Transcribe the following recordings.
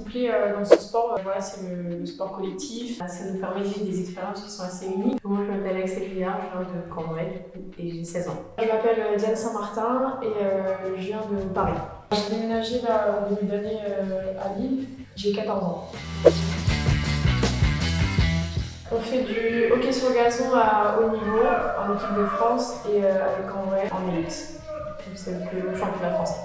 plaît dans ce sport, voilà, c'est le sport collectif. Ça nous permet de vivre des expériences qui sont assez uniques. Moi, je m'appelle Axel Juillard, je viens de Cambrai du coup, et j'ai 16 ans. Je m'appelle Diane Saint-Martin et je viens de Paris. J'ai déménagé là au début d'année à Lille, j'ai 14 ans. On fait du hockey sur gazon à haut niveau en équipe de France et avec Cambrai en élite. C'est le plus haut championnat français.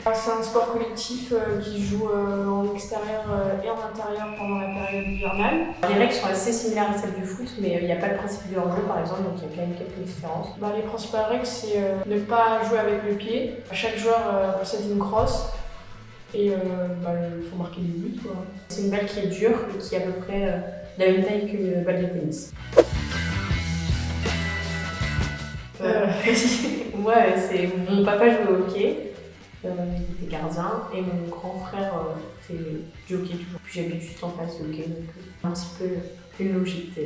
C'est un sport collectif qui joue en extérieur et en intérieur pendant la période hivernale. Les règles sont assez similaires à celles du foot, mais il n'y a pas le principe du hors-jeu par exemple, donc il y a quand même quelques différences. Les principales règles, c'est ne pas jouer avec le pied. Chaque joueur possède une crosse et il faut marquer des buts. C'est une balle qui est dure et qui est à peu près de la même taille qu'une balle de tennis. Moi, c'est mon papa joue au hockey. Il était gardien et mon grand frère fait du hockey toujours. Puis j'habite juste en face du hockey, donc un petit peu une logique.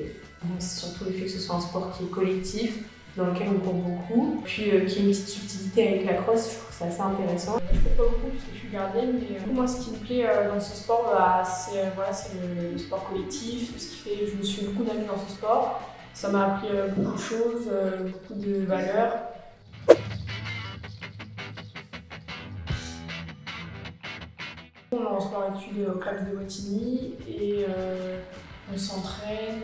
C'est surtout le fait que ce soit un sport qui est collectif, dans lequel on court beaucoup, puis qui a une petite subtilité avec la crosse, je trouve ça assez intéressant. Je ne fais pas beaucoup parce que je suis gardienne, mais moi ce qui me plaît dans ce sport, c'est le sport collectif, ce qui fait que je me suis beaucoup d'amis dans ce sport. Ça m'a appris beaucoup de choses, beaucoup de valeurs. On est en sport-études au club de Wattignies et on s'entraîne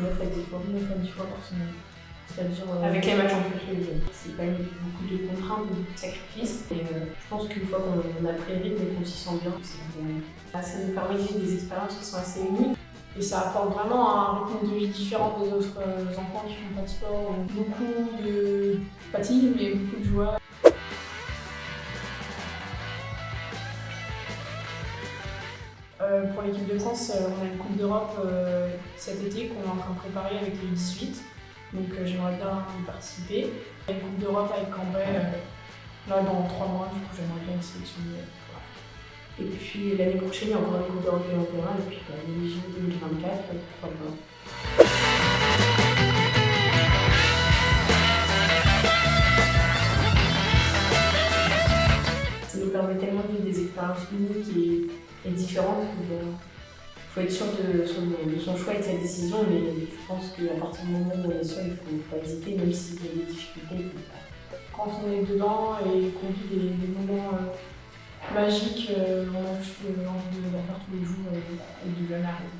9 à 10 fois par semaine. C'est-à-dire avec les matchs en plus, c'est quand même beaucoup de contraintes, beaucoup de sacrifices. Et je pense qu'une fois qu'on a pris le rythme et qu'on s'y sent bien, c'est bon. Ça nous permet de vivre des expériences qui sont assez uniques. Et ça apporte vraiment un rythme de vie différent des autres enfants qui font pas de sport. Beaucoup de fatigue, mais beaucoup de joie. Pour l'équipe de France, on a une Coupe d'Europe cet été qu'on est en train de préparer avec les 18. Donc j'aimerais bien y participer. Il y a une Coupe d'Europe avec Cambrai là dans 3 mois, du coup j'aimerais bien être sélectionnée. Et puis l'année prochaine, il y a encore une Coupe d'Europe et puis les JO 2024, pourquoi pas. Ça nous permet tellement de vivre des expériences uniques et différentes qu'il faut être sûr de son choix et de sa décision, mais je pense qu'à partir du moment où on est sûr, il ne faut pas hésiter, même s'il y a des difficultés. Quand on est dedans et qu'on vit des moments magique, on a juste envie de la faire tous les jours et de jamais arrêter.